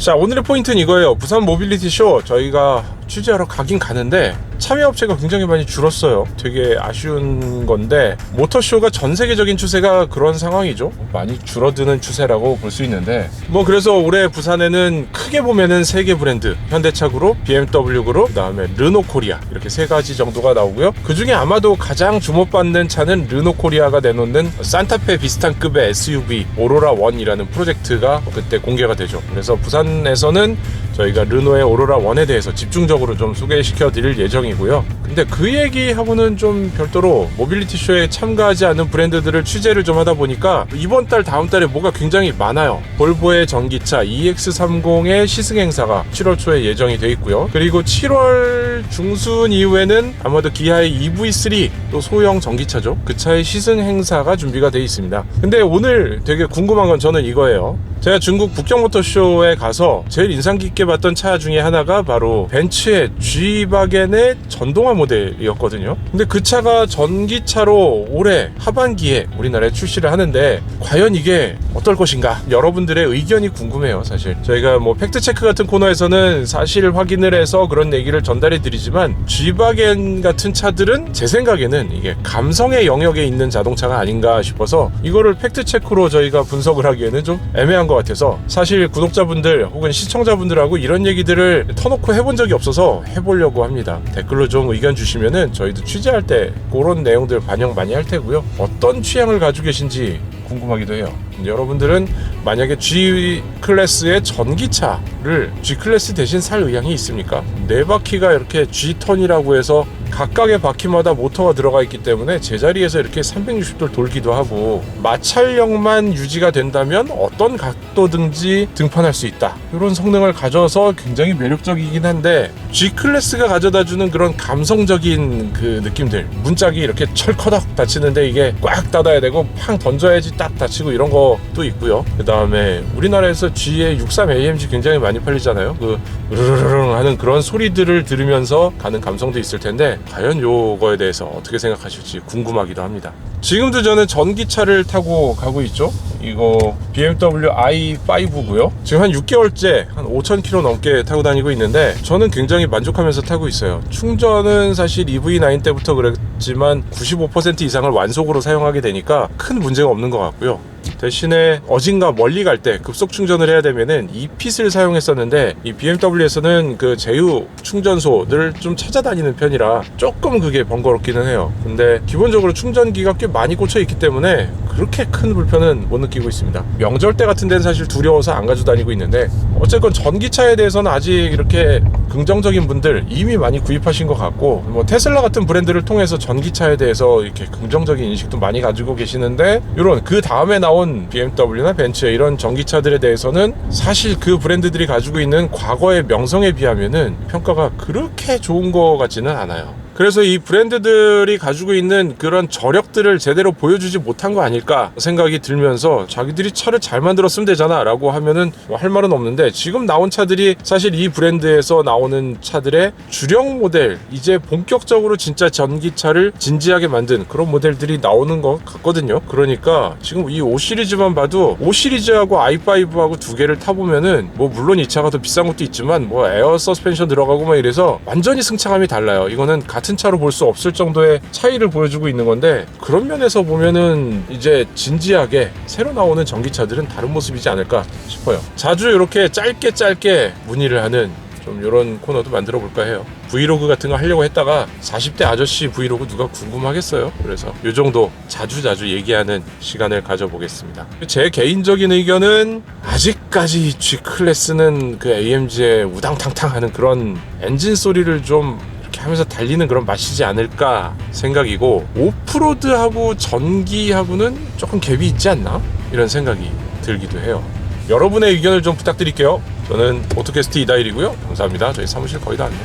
자, 오늘의 포인트는 이거예요. 부산 모빌리티 쇼 저희가 취재하러 가긴 가는데 참여업체가 굉장히 많이 줄었어요. 되게 아쉬운 건데 모터쇼가 전 세계적인 추세가 그런 상황이죠. 많이 줄어드는 추세라고 볼 수 있는데 그래서 올해 부산에는 크게 보면은 3개 브랜드, 현대차 그룹, BMW 그룹, 그 다음에 르노 코리아, 이렇게 3가지 정도가 나오고요. 그 중에 아마도 가장 주목받는 차는 르노 코리아가 내놓는 산타페 비슷한 급의 SUV 오로라 1이라는 프로젝트가 그때 공개가 되죠. 그래서 부산에서는 저희가 르노의 오로라 1에 대해서 집중적으로 좀 소개시켜 드릴 예정이고요. 근데 그 얘기하고는 좀 별도로 모빌리티 쇼에 참가하지 않은 브랜드들을 취재를 좀 하다 보니까 이번 달 다음 달에 뭐가 굉장히 많아요. 볼보의 전기차 EX30의 시승 행사가 7월 초에 예정이 돼 있고요. 그리고 7월 중순 이후에는 아마도 기아의 EV3, 또 소형 전기차죠. 그 차의 시승 행사가 준비가 돼 있습니다. 근데 오늘 되게 궁금한 건 저는 이거예요. 제가 중국 북경모터쇼에 가서 제일 인상 깊게 봤던 차 중에 하나가 바로 벤츠의 G바겐의 전동화 모델이었거든요. 근데 그 차가 전기차로 올해 하반기에 우리나라에 출시를 하는데 과연 이게 어떨 것인가? 여러분들의 의견이 궁금해요. 사실 저희가 팩트체크 같은 코너에서는 사실 확인을 해서 그런 얘기를 전달해 드리지만 G바겐 같은 차들은 제 생각에는 이게 감성의 영역에 있는 자동차가 아닌가 싶어서 이거를 팩트체크로 저희가 분석을 하기에는 좀 애매한 것 같아서 사실 구독자분들 혹은 시청자분들하고 이런 얘기들을 터놓고 해본 적이 없어서 해보려고 합니다. 댓글로 좀 의견 주시면은 저희도 취재할 때 그런 내용들 반영 많이 할 테고요. 어떤 취향을 가지고 계신지 궁금하기도 해요. 여러분들은 만약에 G클래스의 전기차를 G클래스 대신 살 의향이 있습니까? 4바퀴가 이렇게 G턴이라고 해서 각각의 바퀴마다 모터가 들어가 있기 때문에 제자리에서 이렇게 360도 돌기도 하고 마찰력만 유지가 된다면 어떤 각도든지 등판할 수 있다. 이런 성능을 가져서 굉장히 매력적이긴 한데 G클래스가 가져다주는 그런 감성적인 그 느낌들, 문짝이 이렇게 철커덕 닫히는데 이게 꽉 닫아야 되고 팡 던져야지 딱 닫히고 이런 것도 있고요. 그 다음에 우리나라에서 G의 63AMG 굉장히 많이 팔리잖아요. 그 으르르릉 하는 그런 소리들을 들으면서 가는 감성도 있을 텐데 과연 요거에 대해서 어떻게 생각하실지 궁금하기도 합니다. 지금도 저는 전기차를 타고 가고 있죠. 이거 BMW i5고요. 지금 한 6개월째 한 5,000km 넘게 타고 다니고 있는데 저는 굉장히 만족하면서 타고 있어요. 충전은 사실 EV9 때부터 그랬지만 95% 이상을 완속으로 사용하게 되니까 큰 문제가 없는 것 같고요. 대신에 어딘가 멀리 갈 때 급속 충전을 해야 되면은 e핏을 사용했었는데 이 BMW에서는 그 제휴 충전소를 좀 찾아다니는 편이라 조금 그게 번거롭기는 해요. 근데 기본적으로 충전기가 꽤 많이 꽂혀 있기 때문에 그렇게 큰 불편은 못 느끼고 있습니다. 명절 때 같은 데는 사실 두려워서 안 가지고 다니고 있는데 어쨌건 전기차에 대해서는 아직 이렇게 긍정적인 분들 이미 많이 구입하신 것 같고 테슬라 같은 브랜드를 통해서 전기차에 대해서 이렇게 긍정적인 인식도 많이 가지고 계시는데 이런 그 다음에 나온 BMW나 벤츠 이런 전기차들에 대해서는 사실 그 브랜드들이 가지고 있는 과거의 명성에 비하면은 평가가 그렇게 좋은 것 같지는 않아요. 그래서 이 브랜드들이 가지고 있는 그런 저력들을 제대로 보여주지 못한 거 아닐까 생각이 들면서 자기들이 차를 잘 만들었으면 되잖아 라고 하면은 할 말은 없는데 지금 나온 차들이 사실 이 브랜드에서 나오는 차들의 주력 모델, 이제 본격적으로 진짜 전기차를 진지하게 만든 그런 모델들이 나오는 것 같거든요. 그러니까 지금 이 5시리즈만 봐도 5시리즈하고 i5하고 두 개를 타보면은 물론 이 차가 더 비싼 것도 있지만 에어 서스펜션 들어가고 막 이래서 완전히 승차감이 달라요. 이거는 같은 차로 볼 수 없을 정도의 차이를 보여주고 있는 건데 그런 면에서 보면은 이제 진지하게 새로 나오는 전기차들은 다른 모습이지 않을까 싶어요. 자주 이렇게 짧게 문의를 하는 좀 이런 코너도 만들어 볼까 해요. 브이로그 같은 거 하려고 했다가 40대 아저씨 브이로그 누가 궁금하겠어요. 그래서 이 정도 자주 얘기하는 시간을 가져보겠습니다. 제 개인적인 의견은 아직까지 G클래스는 그 AMG의 우당탕탕 하는 그런 엔진 소리를 좀 하면서 달리는 그런 맛이지 않을까 생각이고 오프로드하고 전기하고는 조금 갭이 있지 않나? 이런 생각이 들기도 해요. 여러분의 의견을 좀 부탁드릴게요. 저는 오토캐스트 이다일이고요. 감사합니다. 저희 사무실 거의 다 왔네요.